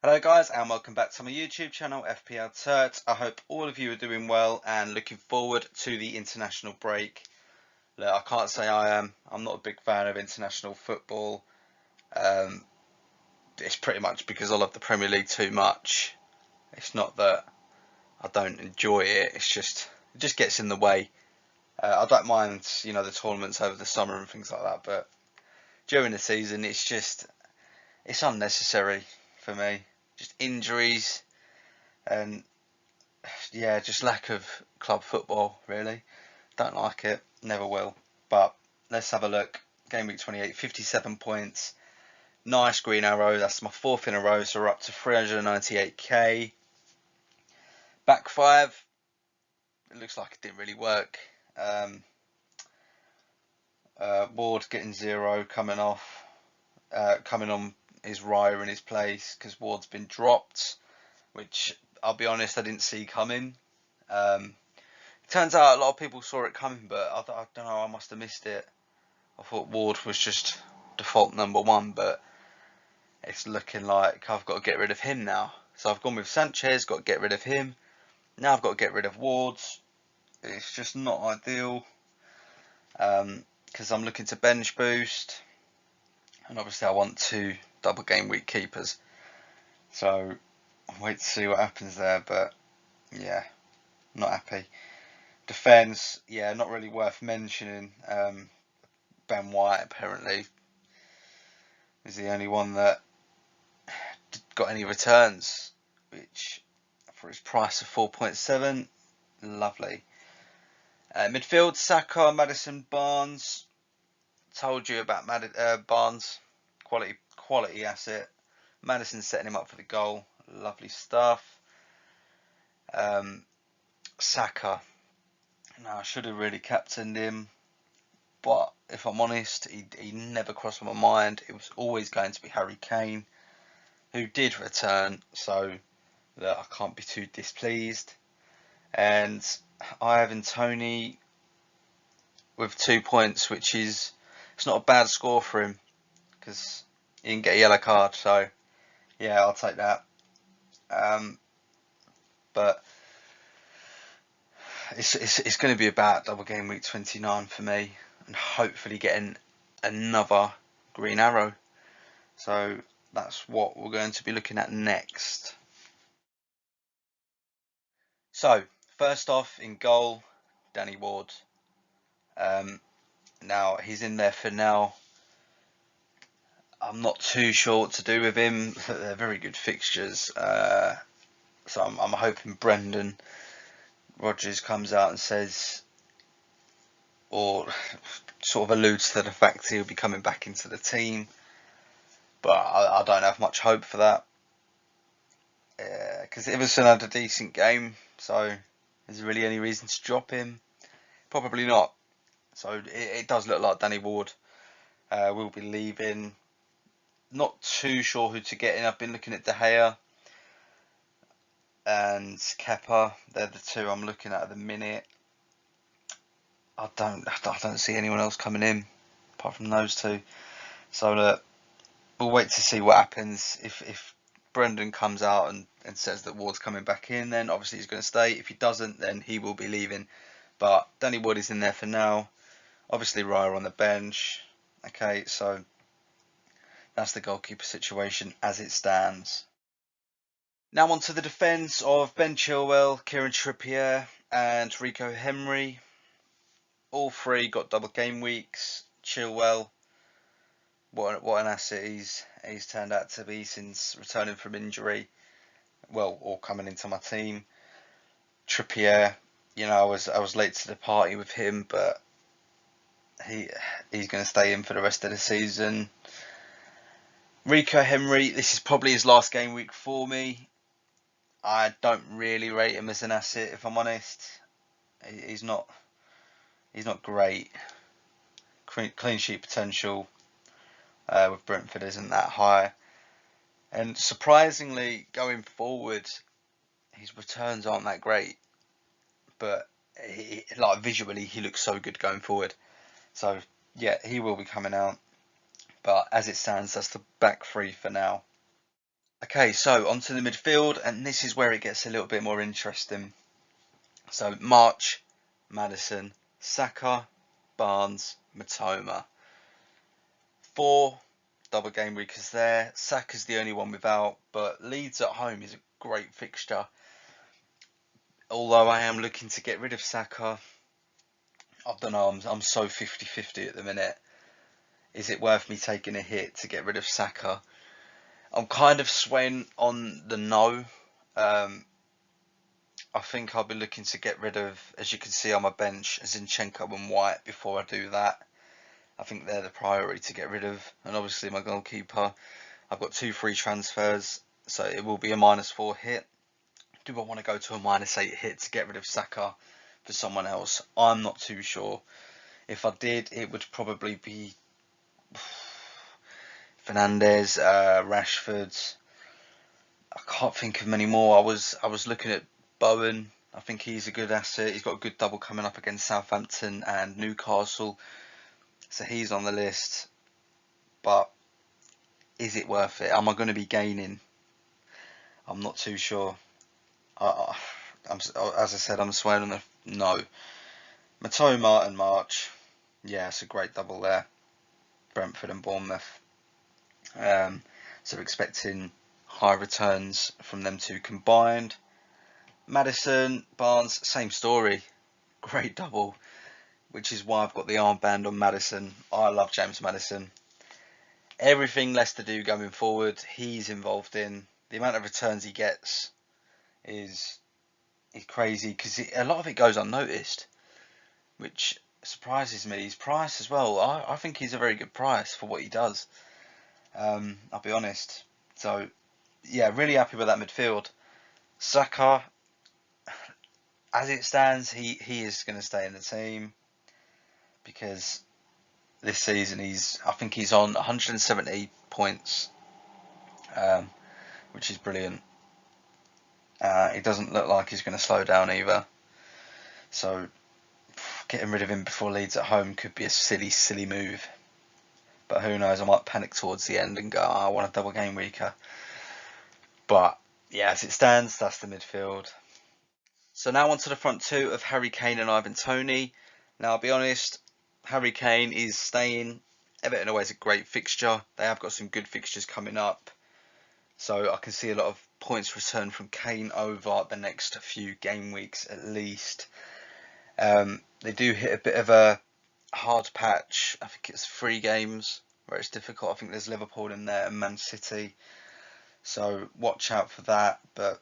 Hello guys and welcome back to my YouTube channel FPL Turt. I hope all of you are doing well and looking forward to the international break. Look, I can't say I am. I'm not a big fan of international football. It's pretty much because I love the Premier League too much. It's not that I don't enjoy it, it just gets in the way. I don't mind, the tournaments over the summer and things like that, but during the season it's unnecessary for me. Just injuries and yeah, just lack of club football, really. Don't like it, never will. But let's have a look. Game week 28, 57 points. Nice green arrow, that's my fourth in a row, so we're up to 398k. Back five, it looks like it didn't really work. Ward getting 0, coming on is Raya in his place because Ward's been dropped, which I'll be honest, I didn't see coming. Turns out a lot of people saw it coming, but I don't know, I must have missed it. I thought Ward was just default number 1, but it's looking like I've got to get rid of him now. So I've gone with Sanchez, got to get rid of him. Now I've got to get rid of Ward's. It's just not ideal because I'm looking to bench boost, and obviously I want 2 double game week keepers. So I'll wait to see what happens there, but yeah, not happy. Defence, yeah, not really worth mentioning. Ben White apparently is the only one that got any returns, which for his price of 4.7, lovely. Midfield, Saka, Maddison, Barnes. Told you about Barnes, quality asset. Maddison setting him up for the goal, lovely stuff. Saka, now I should have really captained him, but if I'm honest, he never crossed my mind. It was always going to be Harry Kane, who did return, so that I can't be too displeased. And I have Tony with 2 points, which is, it's not a bad score for him because he didn't get a yellow card, so yeah, I'll take that. But it's going to be about double game week 29 for me, and hopefully getting another green arrow. So that's what we're going to be looking at next. So first off, in goal, Danny Ward. Now he's in there for now. I'm not too sure what to do with him. They're very good fixtures. So I'm hoping Brendan Rodgers comes out and says, or sort of alludes to the fact he'll be coming back into the team. But I don't have much hope for that. Because Iverson had a decent game, so is there really any reason to drop him? Probably not. So it does look like Danny Ward will be leaving. Not too sure who to get in. I've been looking at De Gea and Kepa. They're the 2 I'm looking at the minute. I don't see anyone else coming in apart from those 2. So we'll wait to see what happens. If Brendan comes out and says that Ward's coming back in, then obviously he's going to stay. If he doesn't, then he will be leaving. But Danny Ward is in there for now. Obviously Raya on the bench. Okay, so that's the goalkeeper situation as it stands. Now on to the defence of Ben Chilwell, Kieran Trippier and Rico Henry. All 3 got double game weeks. Chilwell, what an asset he's turned out to be since returning from injury. Well, or coming into my team. Trippier, I was late to the party with him, but he's going to stay in for the rest of the season. Rico Henry, this is probably his last game week for me. I don't really rate him as an asset, if I'm honest. He's not great. Clean sheet potential with Brentford isn't that high. And surprisingly, going forward, his returns aren't that great. But like visually, he looks so good going forward. So yeah, he will be coming out. But as it stands, that's the back 3 for now. Okay, so onto the midfield, and this is where it gets a little bit more interesting. So March, Maddison, Saka, Barnes, Matoma. 4 double game weekers there. Saka's the only one without, but Leeds at home is a great fixture. Although I am looking to get rid of Saka, I don't know, I'm so 50-50 at the minute. Is it worth me taking a hit to get rid of Saka? I'm kind of swaying on the no. Um, I think I'll be looking to get rid of, as you can see on my bench, Zinchenko and White before I do that. I think they're the priority to get rid of. And obviously my goalkeeper, I've got 2 free transfers, so it will be a -4 hit. Do I want to go to a -8 hit to get rid of Saka for someone else? I'm not too sure. If I did, it would probably be Fernandes, Rashford. I can't think of many more. I was looking at Bowen. I think he's a good asset. He's got a good double coming up against Southampton and Newcastle, so he's on the list. But is it worth it? Am I going to be gaining? I'm not too sure. As I said, I'm swaying on the no. Matoma and March. Yeah, it's a great double there. Brentford and Bournemouth. So we're expecting high returns from them two combined. Maddison, Barnes, same story. Great double, which is why I've got the armband on Maddison. I love James Maddison. Everything Leicester do going forward, he's involved in. The amount of returns he gets is crazy because a lot of it goes unnoticed, which surprises me. His price as well. I think he's a very good price for what he does. I'll be honest. So yeah, really happy with that midfield. Saka, as it stands, he is going to stay in the team because this season I think he's on 170 points, which is brilliant. It doesn't look like he's going to slow down either. So getting rid of him before Leeds at home could be a silly move. But who knows? I might panic towards the end and go, I want a double game weeker. But yeah, as it stands, that's the midfield. So now on to the front two of Harry Kane and Ivan Toney. Now I'll be honest, Harry Kane is staying. Everton away is a great fixture. They have got some good fixtures coming up. So I can see a lot of points return from Kane over the next few game weeks at least. They do hit a bit of a hard patch. I think it's 3 games where it's difficult. I think there's Liverpool in there and Man City. So watch out for that. But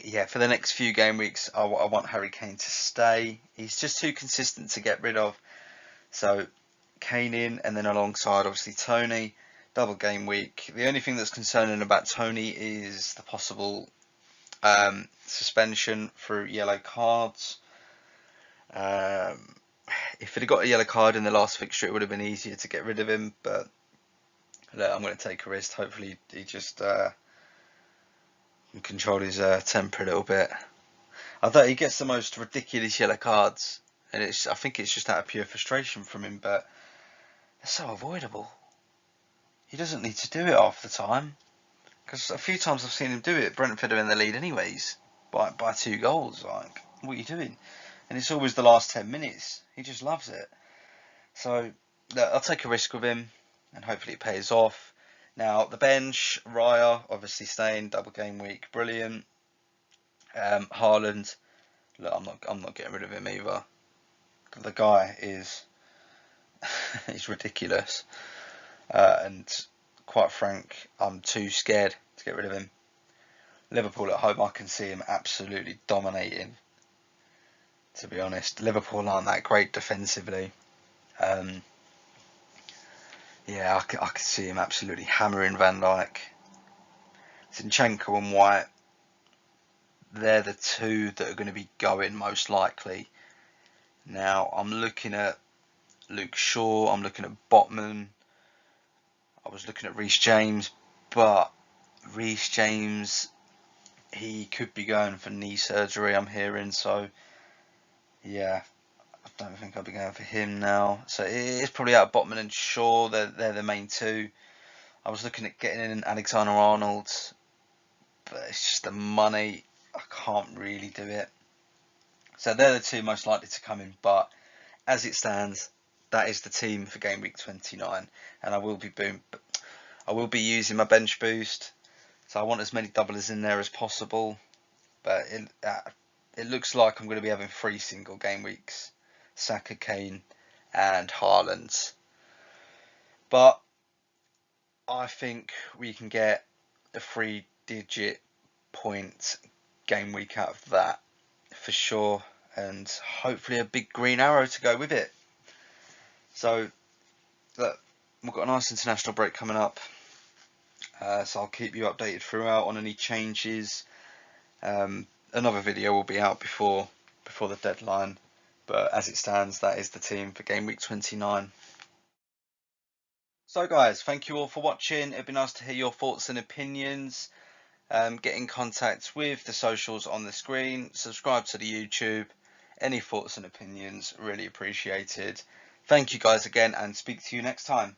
yeah, for the next few game weeks, I want Harry Kane to stay. He's just too consistent to get rid of. So Kane in, and then alongside obviously Toney, double game week. The only thing that's concerning about Toney is the possible suspension through yellow cards. If he'd got a yellow card in the last fixture, it would have been easier to get rid of him. But look, I'm going to take a risk. Hopefully, he just can control his temper a little bit. I thought he gets the most ridiculous yellow cards, and I think it's just out of pure frustration from him. But they're so avoidable. He doesn't need to do it half the time. Because a few times I've seen him do it. Brentford are in the lead anyways, by 2 goals. Like, what are you doing? And it's always the last 10 minutes. He just loves it. So look, I'll take a risk with him, and hopefully it pays off. Now the bench, Raya obviously staying, double game week, brilliant. Haaland, look, I'm not getting rid of him either. The guy is he's ridiculous, and quite frank, I'm too scared to get rid of him. Liverpool at home, I can see him absolutely dominating. To be honest, Liverpool aren't that great defensively. Yeah, I could see him absolutely hammering Van Dijk. Zinchenko and White, they're the 2 that are going to be going most likely. Now, I'm looking at Luke Shaw, I'm looking at Botman, I was looking at Reece James, but Reece James, he could be going for knee surgery, I'm hearing, so yeah, I don't think I'll be going for him now. So it's probably out of Botman and Shaw, they're the main 2. I was looking at getting in Alexander-Arnold, but it's just the money. I can't really do it. So they're the two most likely to come in, but as it stands, that is the team for game week 29, and I will be using my bench boost, so I want as many doublers in there as possible. But it looks like I'm going to be having 3 single game weeks: Saka, Kane, and Haaland. But I think we can get a 3-digit point game week out of that for sure, and hopefully a big green arrow to go with it. So look, we've got a nice international break coming up, so I'll keep you updated throughout on any changes. Another video will be out before the deadline, but as it stands, that is the team for game week 29. So guys, thank you all for watching. It'd be nice to hear your thoughts and opinions. Get in contact with the socials on the screen. Subscribe to the YouTube. Any thoughts and opinions, really appreciated. Thank you guys again, and speak to you next time.